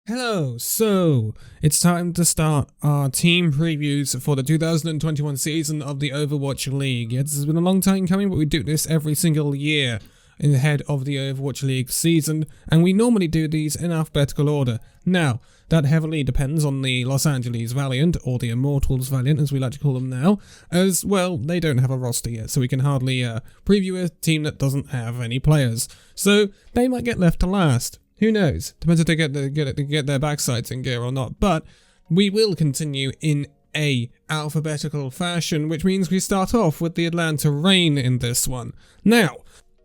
Hello, so it's time to start our team previews for the 2021 season of the Overwatch League. This has been a long time coming, but we do this every single year ahead of the Overwatch League season, and we normally do these in alphabetical order. Now, that heavily depends on the Los Angeles Valiant, or the Immortals Valiant as we like to call them now, as well, they don't have a roster yet, so we can hardly preview a team that doesn't have any players. So, they might get left to last. Who knows? Depends if they get their backsides in gear or not. But we will continue in a alphabetical fashion, which means we start off with the Atlanta Reign in this one. Now,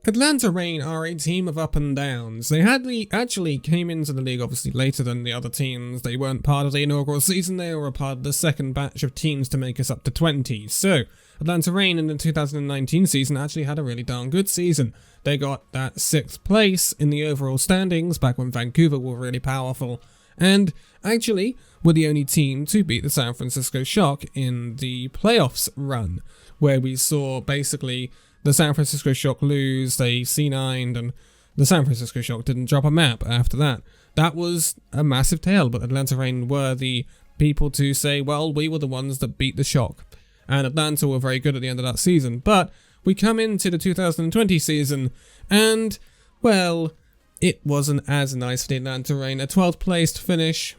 Atlanta Reign are a team of up and downs. They actually came into the league obviously later than the other teams. They weren't part of the inaugural season, they were a part of the second batch of teams to make us up to 20. So, Atlanta Reign in the 2019 season actually had a really darn good season. They got that 6th place in the overall standings back when Vancouver were really powerful, and actually were the only team to beat the San Francisco Shock in the playoffs run, where we saw basically the San Francisco Shock lose, they C9'd, and the San Francisco Shock didn't drop a map after that. That was a massive tale, but Atlanta Reign were the people to say, well, we were the ones that beat the Shock. And Atlanta were very good at the end of that season, but we come into the 2020 season, and, well, it wasn't as nice for the Atlanta Reign. A 12th placed finish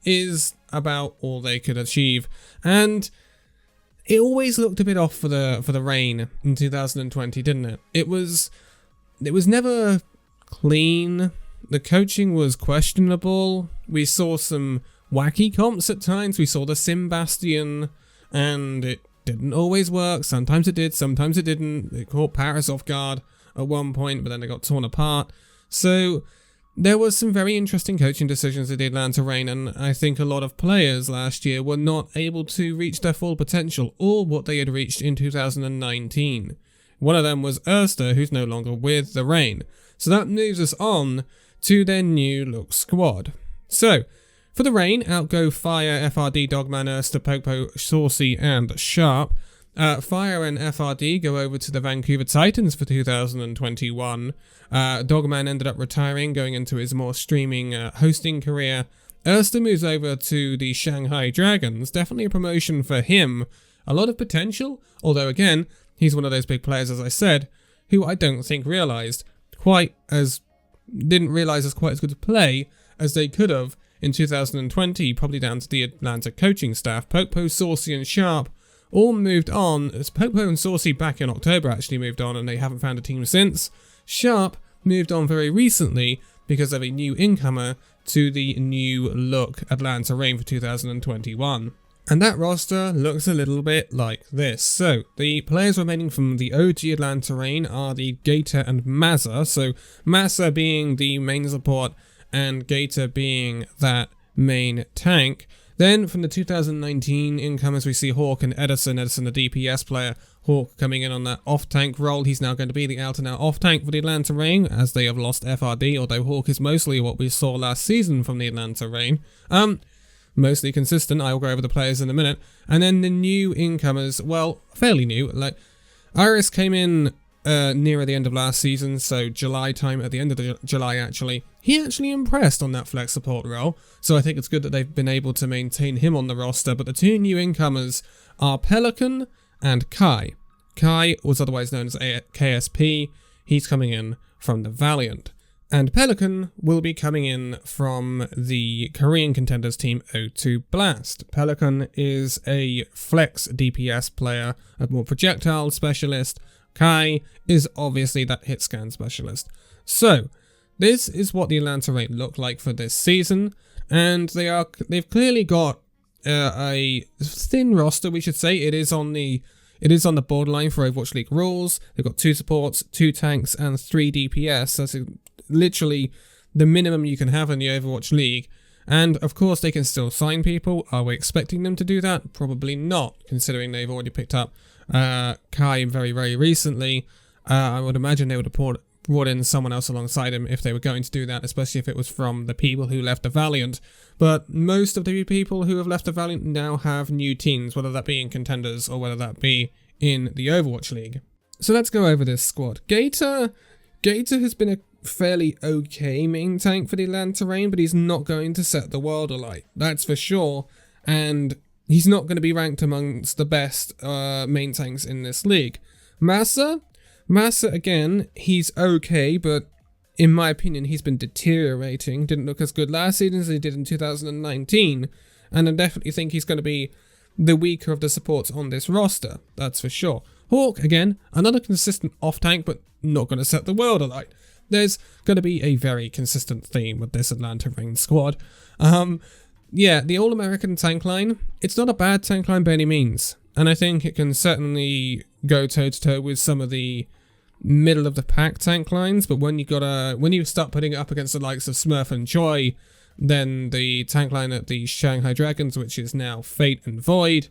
is about all they could achieve, and it always looked a bit off for the Reign in 2020, didn't it? It was never clean. The coaching was questionable. We saw some wacky comps at times. We saw the Sim Bastion, and it didn't always work. Sometimes it did, sometimes it didn't. It caught Paris off guard at one point, but then they got torn apart. So there was some very interesting coaching decisions at the Atlanta Reign, and I think a lot of players last year were not able to reach their full potential, or what they had reached in 2019. One of them was Erster, who's no longer with the Reign. So that moves us on to their new look squad. So, for the Reign, out go Fire, FRD, Dogman, Erster, Popo, Saucy, and Sharp. Fire and FRD go over to the Vancouver Titans for 2021. Dogman ended up retiring, going into his more streaming hosting career. Erster moves over to the Shanghai Dragons. Definitely a promotion for him. A lot of potential, although again, he's one of those big players, as I said, who I don't think didn't realise as quite as good to play as they could have in 2020, probably down to the Atlanta coaching staff. Popo, Saucy, and Sharp all moved on. Popo and Saucy back in October actually moved on, and they haven't found a team since. Sharp moved on very recently because of a new incomer to the new look Atlanta Reign for 2021. And that roster looks a little bit like this. So, the players remaining from the OG Atlanta Reign are the Gator and Mazza. So, Mazza being the main support and Gator being that main tank. Then from the 2019 incomers we see Hawk and Edison the DPS player. Hawk coming in on that off-tank role. He's now going to be the out-and-out off-tank for the Atlanta Reign, as they have lost FRD, although Hawk is mostly what we saw last season from the Atlanta Reign. Mostly consistent. I will go over the players in a minute. And then the new incomers, well, fairly new. Like Iris came in nearer the end of last season, so July time, at the end of July actually. He actually impressed on that flex support role, so I think it's good that they've been able to maintain him on the roster. But the two new incomers are Pelican and Kai. Kai was otherwise known as KSP. He's coming in from the Valiant. And Pelican will be coming in from the Korean contenders team O2 Blast. Pelican is a flex DPS player, a more projectile specialist. Kai is obviously that hit scan specialist. So, this is what the Atlanta Reign look like for this season, and they've clearly got a thin roster, we should say. It is on the borderline for Overwatch League rules. They've got 2 supports, 2 tanks, and 3 DPS. That's literally the minimum you can have in the Overwatch League. And of course they can still sign people. Are we expecting them to do that? Probably not, considering they've already picked up Kai very, very recently. I would imagine they would have brought in someone else alongside him if they were going to do that, especially if it was from the people who left the Valiant. But most of the people who have left the Valiant now have new teams, whether that be in contenders or whether that be in the Overwatch League. So let's go over this squad. Gator has been fairly okay main tank for the Atlanta Reign, but he's not going to set the world alight. That's for sure. And he's not going to be ranked amongst the best main tanks in this league. Massa, again, he's okay, but in my opinion, he's been deteriorating. Didn't look as good last season as he did in 2019. And I definitely think he's going to be the weaker of the supports on this roster. That's for sure. Hawk, again, another consistent off-tank, but not going to set the world alight. There's going to be a very consistent theme with this Atlanta Reign squad. Yeah, the All-American tank line, it's not a bad tank line by any means. And I think it can certainly go toe-to-toe with some of the middle-of-the-pack tank lines. But when you start putting it up against the likes of Smurf and Choi, then the tank line at the Shanghai Dragons, which is now Fate and Void,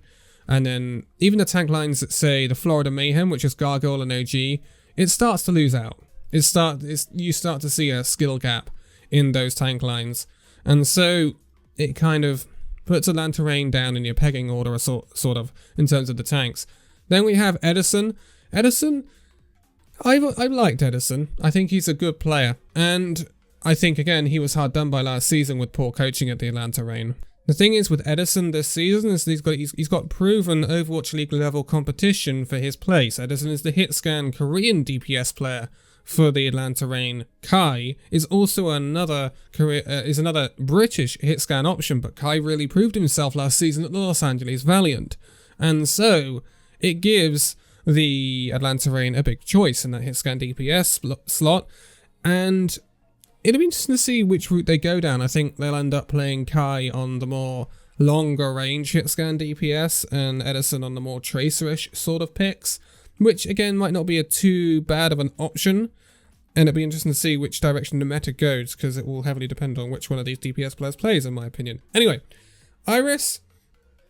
and then even the tank lines that say the Florida Mayhem, which is Gargoyle and OG, it starts to lose out. You start to see a skill gap in those tank lines, and so it kind of puts Atlanta Reign down in your pegging order, sort of, in terms of the tanks. Then we have Edison. I liked Edison. I think he's a good player, and I think, again, he was hard done by last season with poor coaching at the Atlanta Reign. The thing is with Edison this season is he's got proven Overwatch League level competition for his place. Edison is the hitscan Korean DPS player for the Atlanta Reign. Kai is also another British hitscan option, but Kai really proved himself last season at the Los Angeles Valiant. And so it gives the Atlanta Reign a big choice in that hitscan DPS slot, and it'll be interesting to see which route they go down. I think they'll end up playing Kai on the more longer range hitscan DPS and Edison on the more tracer-ish sort of picks, which again might not be too bad of an option. And it'll be interesting to see which direction the meta goes, because it will heavily depend on which one of these DPS players plays, in my opinion. Anyway, Iris,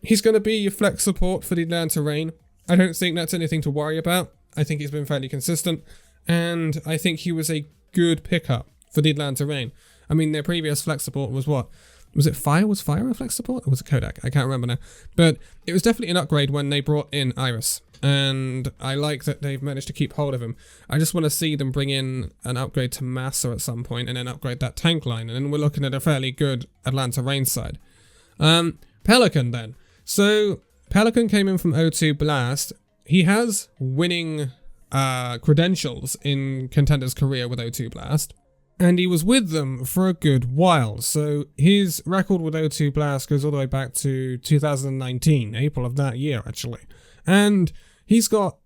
he's going to be your flex support for the Atlanta Reign. I don't think that's anything to worry about. I think he's been fairly consistent, and I think he was a good pickup for the Atlanta Reign. I mean, their previous flex support was what? Was it Fire? Was Fire a flex support? Or was it Kodak? I can't remember now. But it was definitely an upgrade when they brought in Iris. And I like that they've managed to keep hold of him. I just want to see them bring in an upgrade to Massa at some point and then upgrade that tank line. And then we're looking at a fairly good Atlanta Reign side. Pelican then. So Pelican came in from O2 Blast. He has winning credentials in Contender's career with O2 Blast. And he was with them for a good while. So his record with O2 Blast goes all the way back to 2019, April of that year, actually. And he's got,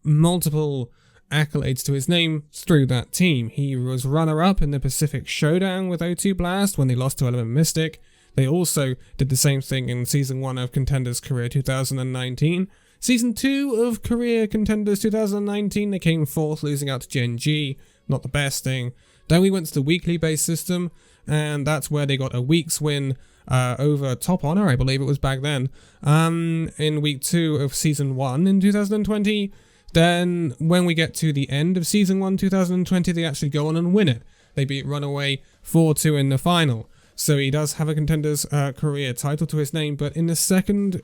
multiple accolades to his name through that team. He was runner-up in the Pacific Showdown with O2 Blast when they lost to Element Mystic. They also did the same thing in Season 1 of Contender's Career 2019. Season 2 of Career Contenders 2019, they came fourth, losing out to Gen G. Not the best thing. Then we went to the weekly-based system, and that's where they got a week's win over Top Honor, I believe it was back then, in week 2 of Season 1 in 2020. Then, when we get to the end of Season 1 2020, they actually go on and win it. They beat Runaway 4-2 in the final. So he does have a Contender's Career title to his name, but in the second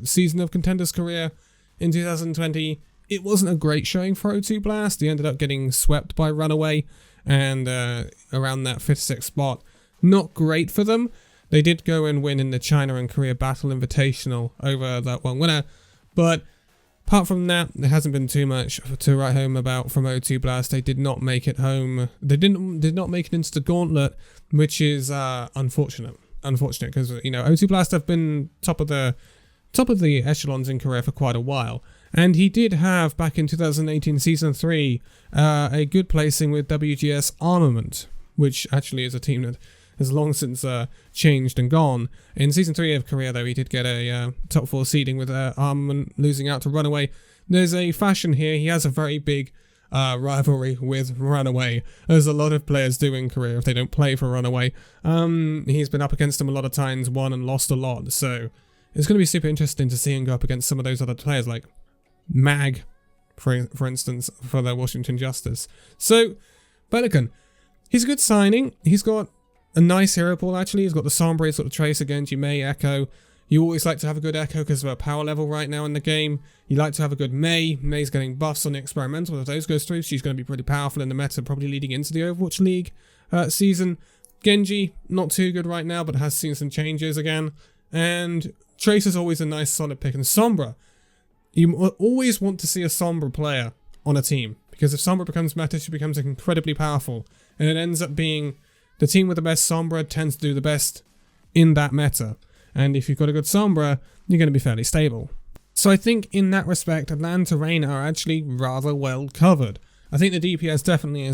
season of Contender's Career in 2020, it wasn't a great showing for O2 Blast. They ended up getting swept by Runaway and around that 5th, 6th spot. Not great for them. They did go and win in the China and Korea Battle Invitational over that one winner. But apart from that, there hasn't been too much to write home about from O2 Blast. They did not make it home. They did not make it into the gauntlet, which is unfortunate. Unfortunate because, O2 Blast have been top of the echelons in Korea for quite a while. And he did have, back in 2018 Season 3, a good placing with WGS Armament, which actually is a team that has long since changed and gone. In Season 3 of Korea, though, he did get a top 4 seeding with Armament losing out to Runaway. There's a fashion here. He has a very big rivalry with Runaway, as a lot of players do in Korea if they don't play for Runaway. He's been up against him a lot of times, won and lost a lot, so it's going to be super interesting to see him go up against some of those other players, like Mag, for instance, for the Washington Justice. So, Pelican, he's a good signing. He's got a nice hero pool, actually. He's got the Sombra, he's got the Tracer, Genji, Mei, Echo. You always like to have a good Echo because of her power level right now in the game. You like to have a good Mei. Mei's getting buffs on the experimental. If those goes through, she's going to be pretty powerful in the meta, probably leading into the Overwatch League season. Genji, not too good right now, but has seen some changes again. And Tracer's always a nice solid pick. And Sombra, you always want to see a Sombra player on a team, because if Sombra becomes meta, she becomes incredibly powerful. And it ends up being the team with the best Sombra tends to do the best in that meta. And if you've got a good Sombra, you're going to be fairly stable. So I think in that respect, Atlanta Reign are actually rather well covered. I think the DPS is definitely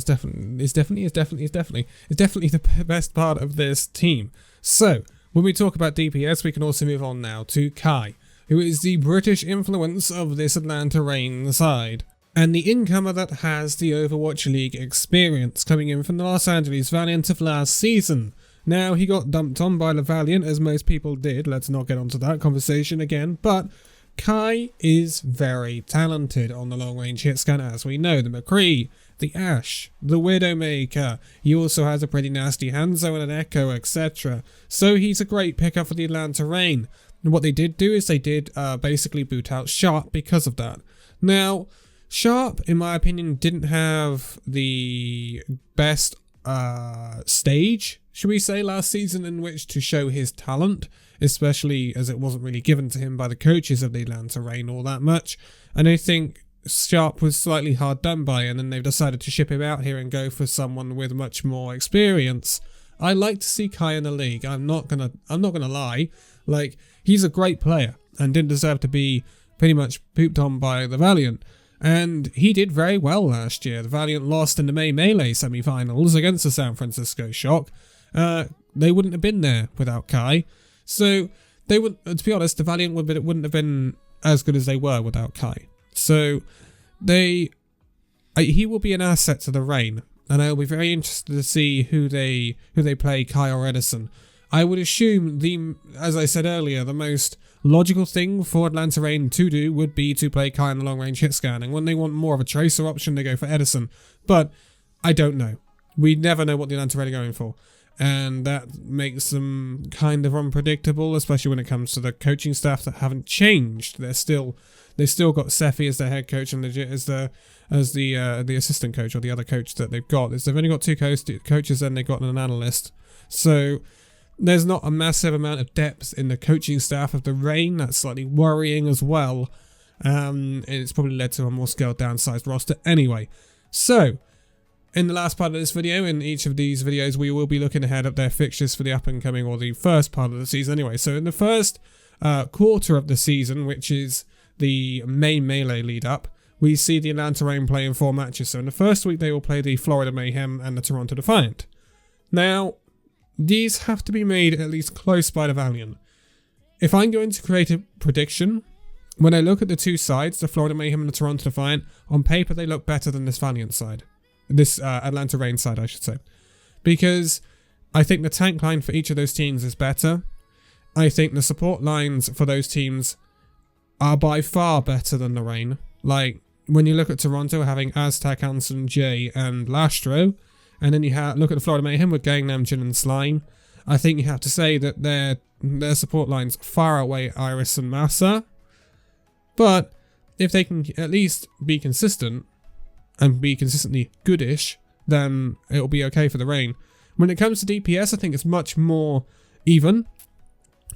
the best part of this team. So when we talk about DPS, we can also move on now to Kai, who is the British influence of this Atlanta Reign side, and the incomer that has the Overwatch League experience, coming in from the Los Angeles Valiant of last season. Now, he got dumped on by the Valiant, as most people did. Let's not get onto that conversation again, but Kai is very talented on the long-range hit scan, as we know. The McCree, the Ashe, the Widowmaker. He also has a pretty nasty Hanzo and an Echo, etc. So he's a great pickup for the Atlanta Reign. And what they did do is they did basically boot out Sharp because of that. Now, Sharp, in my opinion, didn't have the best stage, should we say, last season in which to show his talent, especially as it wasn't really given to him by the coaches of the Atlanta Reign all that much. And I think Sharp was slightly hard done by, and then they've decided to ship him out here and go for someone with much more experience. I like to see Kai in the league. I'm not gonna lie. Like, he's a great player and didn't deserve to be pretty much pooped on by the Valiant. And he did very well last year. The Valiant lost in the May Melee semi-finals against the San Francisco Shock. They wouldn't have been there without Kai. So, they would, to be honest, the Valiant wouldn't have been as good as they were without Kai. So, he will be an asset to the Reign, and I'll be very interested to see who they play, Kai or Edison. I would assume as I said earlier, the most logical thing for Atlanta Reign to do would be to play Kai in the long-range hit scan, and when they want more of a Tracer option, they go for Edison. But I don't know. We never know what the Atlanta Reign are going for, and that makes them kind of unpredictable, especially when it comes to the coaching staff that haven't changed. They've still got Sephi as their head coach and Legit as the assistant coach, or the other coach that they've got. They've only got two coaches, and they've got an analyst. So there's not a massive amount of depth in the coaching staff of the Reign. That's slightly worrying as well. And it's probably led to a more scaled down sized roster anyway. So, in the last part of this video, in each of these videos, we will be looking ahead at their fixtures for the up and coming, or the first part of the season anyway. So in the first quarter of the season, which is the main Melee lead up, we see the Atlanta Reign play in 4 matches. So in the first week, they will play the Florida Mayhem and the Toronto Defiant. Now, these have to be made at least close by the Valiant. If I'm going to create a prediction, when I look at the two sides, the Florida Mayhem and the Toronto Defiant, on paper they look better than this Valiant side. This Atlanta Reign side, I should say. Because I think the tank line for each of those teams is better. I think the support lines for those teams are by far better than the Reign. Like, when you look at Toronto having Aztec, Anson, Jay, and Lastro, and then you look at the Florida Mayhem with Gangnam, Jin, and Slime, I think you have to say that their support lines far outweigh Iris and Massa. But if they can at least be consistent, and be consistently goodish, then it'll be okay for the Reign. When it comes to DPS, I think it's much more even.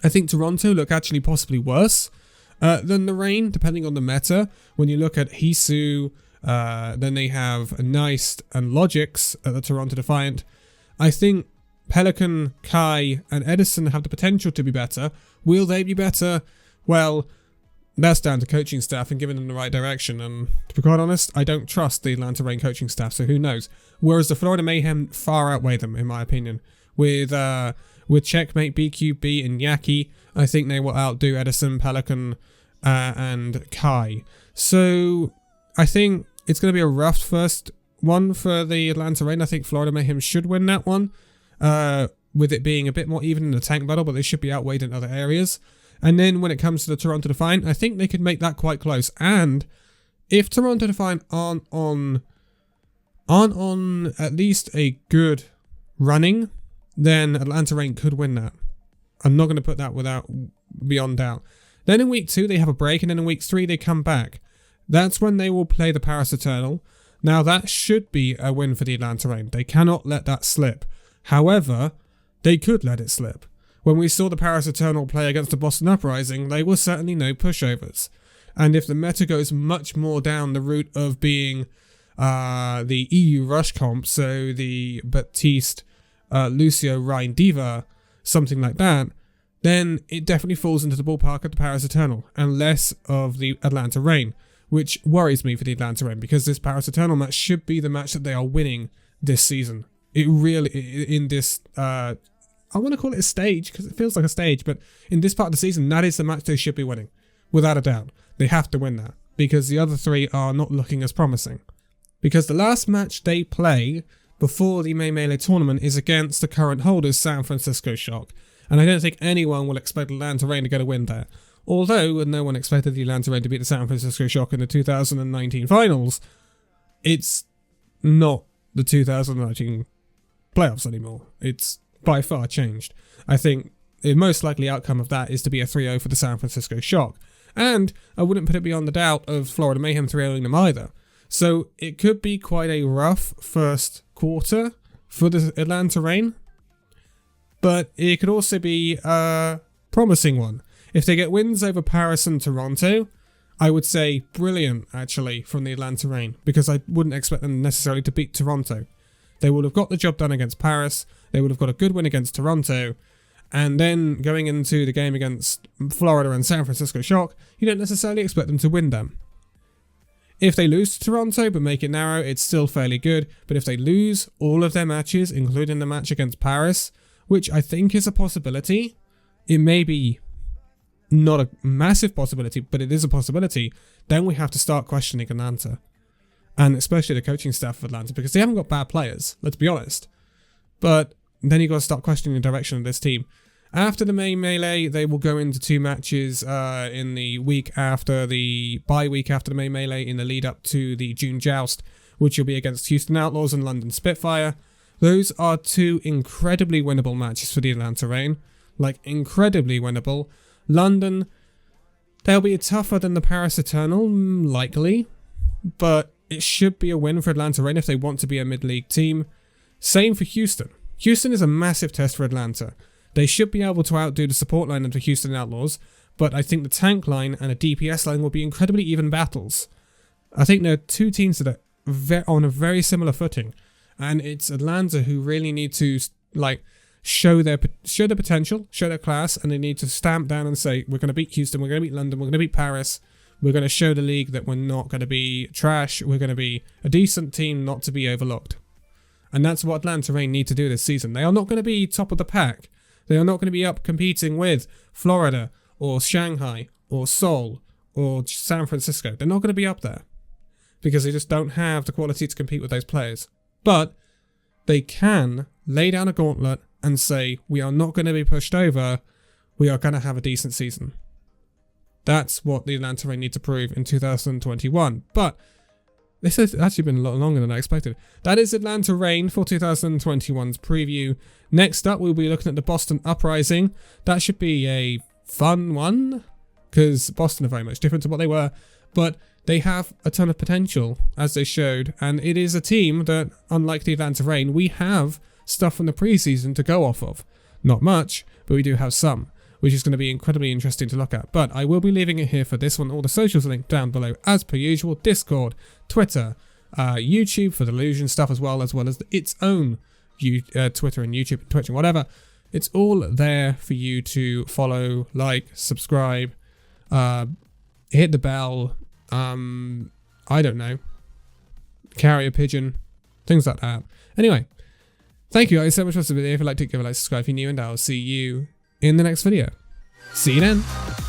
I think Toronto look actually possibly worse than the Reign, depending on the meta. When you look at Hisu, then they have Neist and Logix at the Toronto Defiant. I think Pelican, Kai, and Edison have the potential to be better. Will they be better? Well, that's down to coaching staff and giving them the right direction. And to be quite honest, I don't trust the Atlanta Reign coaching staff, so who knows? Whereas the Florida Mayhem far outweigh them, in my opinion. With Checkmate, BQB, and Yaki, I think they will outdo Edison, Pelican, and Kai. So I think it's going to be a rough first one for the Atlanta Reign. I think Florida Mayhem should win that one, with it being a bit more even in the tank battle, but they should be outweighed in other areas. And then when it comes to the Toronto Defiant, I think they could make that quite close. And if Toronto Defiant aren't on at least a good running, then Atlanta Reign could win that. I'm not going to put that beyond doubt. Then in week 2, they have a break, and then in week 3, they come back. That's when they will play the Paris Eternal. Now, that should be a win for the Atlanta Reign. They cannot let that slip. However, they could let it slip. When we saw the Paris Eternal play against the Boston Uprising, they were certainly no pushovers. And if the meta goes much more down the route of being the EU Rush comp, so the Baptiste, Lucio, Ryan Diva, something like that, then it definitely falls into the ballpark of the Paris Eternal, and less of the Atlanta Reign, which worries me for the Atlanta Reign, because this Paris Eternal match should be the match that they are winning this season. It really, in this, I want to call it a stage, because it feels like a stage, but in this part of the season, that is the match they should be winning, without a doubt. They have to win that, because the other 3 are not looking as promising. Because the last match they play before the May Melee tournament is against the current holders, San Francisco Shock. And I don't think anyone will expect Atlanta Reign to get a win there. Although no one expected the Atlanta Reign to beat the San Francisco Shock in the 2019 finals, it's not the 2019 playoffs anymore. It's by far changed. I think the most likely outcome of that is to be a 3-0 for the San Francisco Shock. And I wouldn't put it beyond the doubt of Florida Mayhem 3-0ing them either. So it could be quite a rough first quarter for the Atlanta Reign. But it could also be a promising one. If they get wins over Paris and Toronto, I would say brilliant, actually, from the Atlanta Reign, because I wouldn't expect them necessarily to beat Toronto. They would have got the job done against Paris, they would have got a good win against Toronto, and then going into the game against Florida and San Francisco Shock, you don't necessarily expect them to win them. If they lose to Toronto but make it narrow, it's still fairly good, but if they lose all of their matches, including the match against Paris, which I think is a possibility, it may be not a massive possibility, but it is a possibility, then we have to start questioning Atlanta. And especially the coaching staff of Atlanta, because they haven't got bad players, let's be honest. But then you've got to start questioning the direction of this team. After the May Melee, they will go into 2 matches in the week after the bye-week after the May Melee, in the lead up to the June Joust, which will be against Houston Outlaws and London Spitfire. Those are 2 incredibly winnable matches for the Atlanta Reign. Like, incredibly winnable. London, they'll be tougher than the Paris Eternal, likely. But it should be a win for Atlanta Reign if they want to be a mid-league team. Same for Houston. Houston is a massive test for Atlanta. They should be able to outdo the support line of the Houston Outlaws, but I think the tank line and a DPS line will be incredibly even battles. I think there are 2 teams that are on a very similar footing. And it's Atlanta who really need to show their potential, show their class, and they need to stamp down and say, we're going to beat Houston, we're going to beat London, we're going to beat Paris, we're going to show the league that we're not going to be trash, we're going to be a decent team not to be overlooked. And that's what Atlanta Reign need to do this season. They are not going to be top of the pack. They are not going to be up competing with Florida or Shanghai or Seoul or San Francisco. They're not going to be up there because they just don't have the quality to compete with those players. But they can lay down a gauntlet and say, we are not going to be pushed over, we are going to have a decent season. That's what the Atlanta Reign need to prove in 2021. But this has actually been a lot longer than I expected. That is Atlanta Reign for 2021's preview. Next up, we'll be looking at the Boston Uprising. That should be a fun one, because Boston are very much different to what they were. But they have a ton of potential, as they showed, and it is a team that, unlike the Atlanta Reign, we have stuff from the preseason to go off of. Not much, but we do have some, which is going to be incredibly interesting to look at. But I will be leaving it here for this one. All the socials are linked down below, as per usual. Discord, Twitter, YouTube for the Illusion stuff, as well as its own Twitter and YouTube and Twitch and whatever. It's all there for you to follow, like, subscribe, hit the bell, I don't know, carry a pigeon, things like that. Anyway, thank you guys so much for watching the video. If you'd like to give a like, subscribe if you're new, and I'll see you in the next video. See you then.